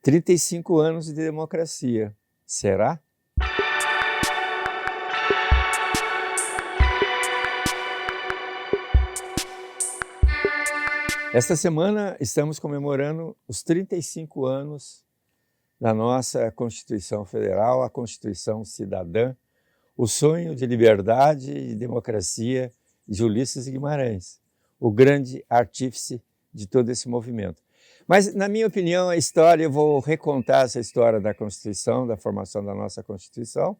35 anos de democracia. Será? Esta semana estamos comemorando os 35 anos da nossa Constituição Federal, a Constituição Cidadã, o sonho de liberdade e democracia de Ulisses Guimarães, o grande artífice de todo esse movimento. Mas, na minha opinião, a história, eu vou recontar essa história da Constituição, da formação da nossa Constituição,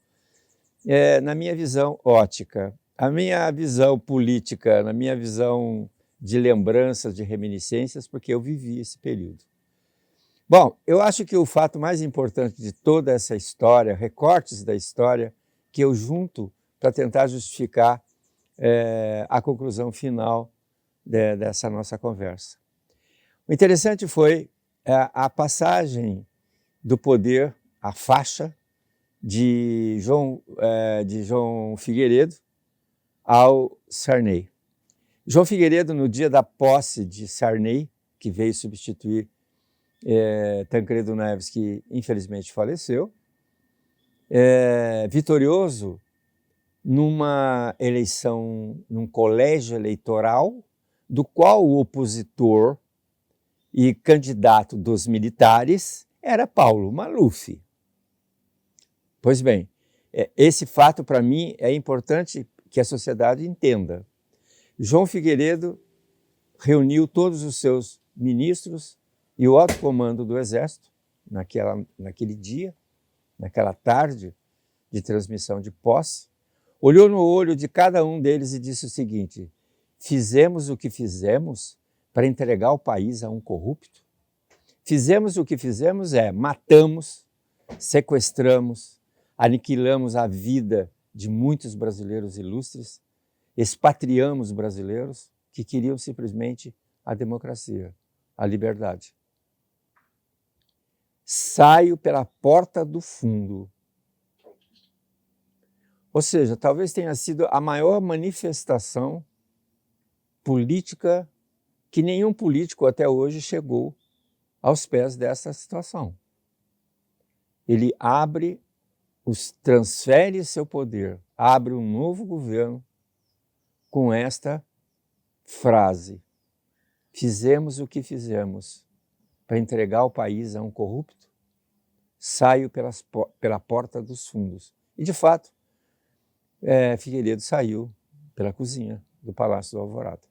na minha visão ótica. A minha visão política, na minha visão de lembranças, de reminiscências, porque eu vivi esse período. Bom, eu acho que o fato mais importante de toda essa história, recortes da história, que eu junto para tentar justificar a conclusão final dessa nossa conversa. O interessante foi a passagem do poder, a faixa de João Figueiredo ao Sarney. João Figueiredo, no dia da posse de Sarney, que veio substituir Tancredo Neves, que infelizmente faleceu, vitorioso numa eleição, num colégio eleitoral, do qual o opositor e candidato dos militares era Paulo Maluf. Pois bem, esse fato para mim é importante que a sociedade entenda. João Figueiredo reuniu todos os seus ministros e o alto comando do Exército naquele dia, naquela tarde de transmissão de posse, olhou no olho de cada um deles e disse o seguinte: fizemos o que fizemos para entregar o país a um corrupto? Fizemos o que fizemos matamos, sequestramos, aniquilamos a vida de muitos brasileiros ilustres, expatriamos brasileiros que queriam simplesmente a democracia, a liberdade. Saio pela porta do fundo. Ou seja, talvez tenha sido a maior manifestação política que nenhum político até hoje chegou aos pés dessa situação. Ele transfere seu poder, abre um novo governo com esta frase: fizemos o que fizemos para entregar o país a um corrupto, saio pela porta dos fundos. E, de fato, Figueiredo saiu pela cozinha do Palácio do Alvorada.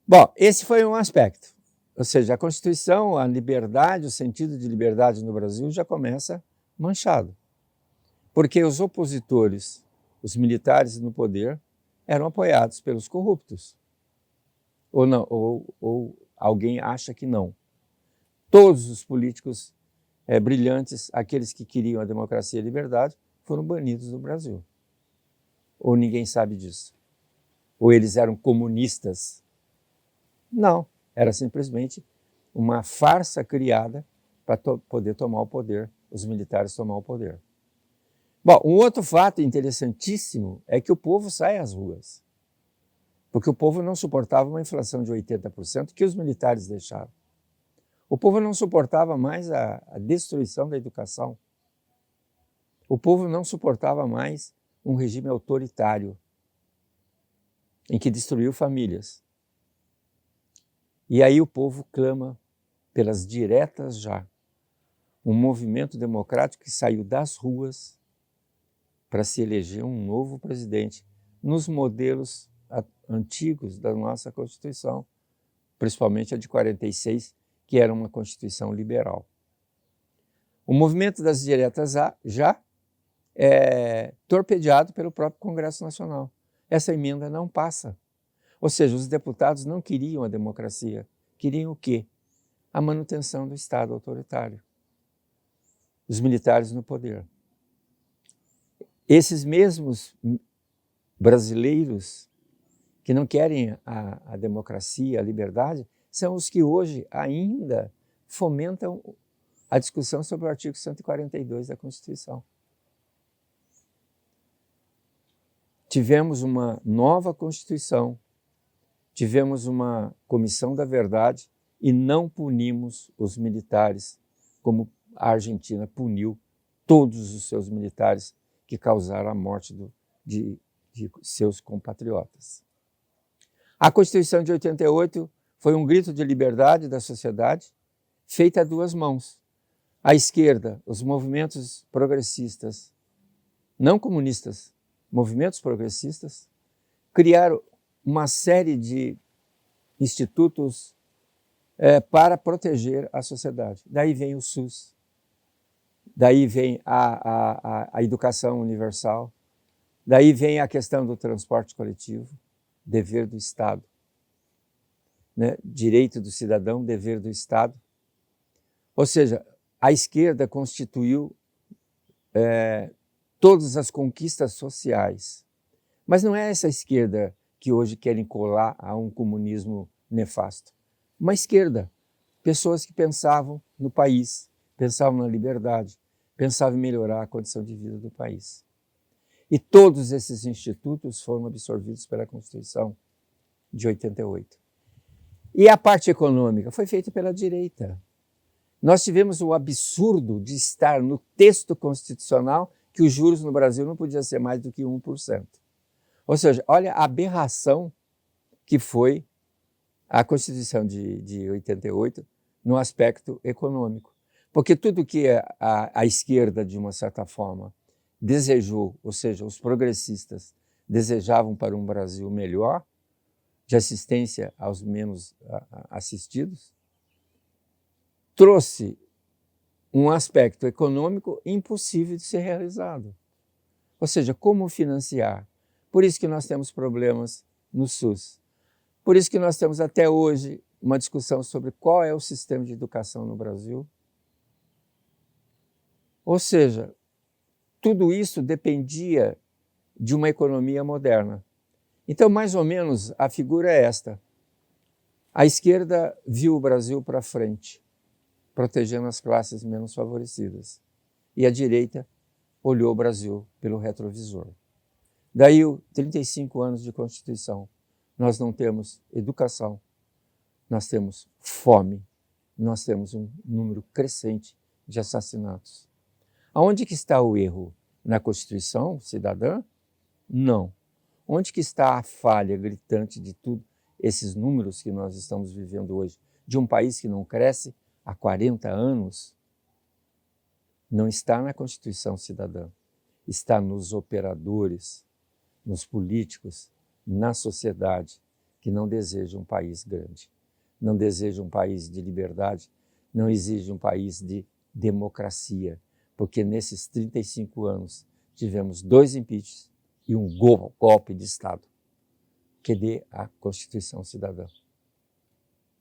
Bom, esse foi um aspecto. Ou seja, a Constituição, a liberdade, o sentido de liberdade no Brasil já começa manchado. Porque os opositores, os militares no poder, eram apoiados pelos corruptos. Ou não, ou alguém acha que não. Todos os políticos brilhantes, aqueles que queriam a democracia e a liberdade, foram banidos do Brasil. Ou ninguém sabe disso? Ou eles eram comunistas? Não, era simplesmente uma farsa criada para poder tomar o poder, os militares tomar o poder. Bom, um outro fato interessantíssimo é que o povo sai às ruas, porque o povo não suportava uma inflação de 80% que os militares deixaram. O povo não suportava mais a destruição da educação. O povo não suportava mais um regime autoritário em que destruiu famílias. E aí o povo clama pelas diretas já. Um movimento democrático que saiu das ruas para se eleger um novo presidente nos modelos antigos da nossa Constituição, principalmente a de 46, que era uma Constituição liberal. O movimento das diretas já é torpedeado pelo próprio Congresso Nacional. Essa emenda não passa. Ou seja, os deputados não queriam a democracia. Queriam o quê? A manutenção do Estado autoritário. Os militares no poder. Esses mesmos brasileiros que não querem a democracia, a liberdade, são os que hoje ainda fomentam a discussão sobre o artigo 142 da Constituição. Tivemos uma nova Constituição, tivemos uma comissão da verdade e não punimos os militares como a Argentina puniu todos os seus militares que causaram a morte de seus compatriotas. A Constituição de 88 foi um grito de liberdade da sociedade, feita a duas mãos. À esquerda, os movimentos progressistas, não comunistas, movimentos progressistas, criaram uma série de institutos para proteger a sociedade. Daí vem o SUS, daí vem a educação universal, daí vem a questão do transporte coletivo, dever do Estado, né? Direito do cidadão, dever do Estado. Ou seja, a esquerda constituiu todas as conquistas sociais. Mas não é essa esquerda que hoje querem colar a um comunismo nefasto. Uma esquerda, pessoas que pensavam no país, pensavam na liberdade, pensavam em melhorar a condição de vida do país. E todos esses institutos foram absorvidos pela Constituição de 88. E a parte econômica foi feita pela direita. Nós tivemos o absurdo de estar no texto constitucional que os juros no Brasil não podiam ser mais do que 1%. Ou seja, olha a aberração que foi a Constituição de 88 no aspecto econômico. Porque tudo que a esquerda, de uma certa forma, desejou, ou seja, os progressistas desejavam para um Brasil melhor, de assistência aos menos assistidos, trouxe um aspecto econômico impossível de ser realizado. Ou seja, como financiar? Por isso que nós temos problemas no SUS. Por isso que nós temos até hoje uma discussão sobre qual é o sistema de educação no Brasil. Ou seja, tudo isso dependia de uma economia moderna. Então, mais ou menos, a figura é esta. A esquerda viu o Brasil para frente, protegendo as classes menos favorecidas. E a direita olhou o Brasil pelo retrovisor. Daí, 35 anos de Constituição. Nós não temos educação, nós temos fome, nós temos um número crescente de assassinatos. Aonde que está o erro? Na Constituição cidadã? Não. Onde que está a falha gritante de tudo esses números que nós estamos vivendo hoje? De um país que não cresce há 40 anos? Não está na Constituição cidadã, está nos operadores, nos políticos, na sociedade, que não deseja um país grande, não deseja um país de liberdade, não exige um país de democracia, porque nesses 35 anos tivemos 2 impeachments e um golpe de Estado. Cadê a Constituição cidadã?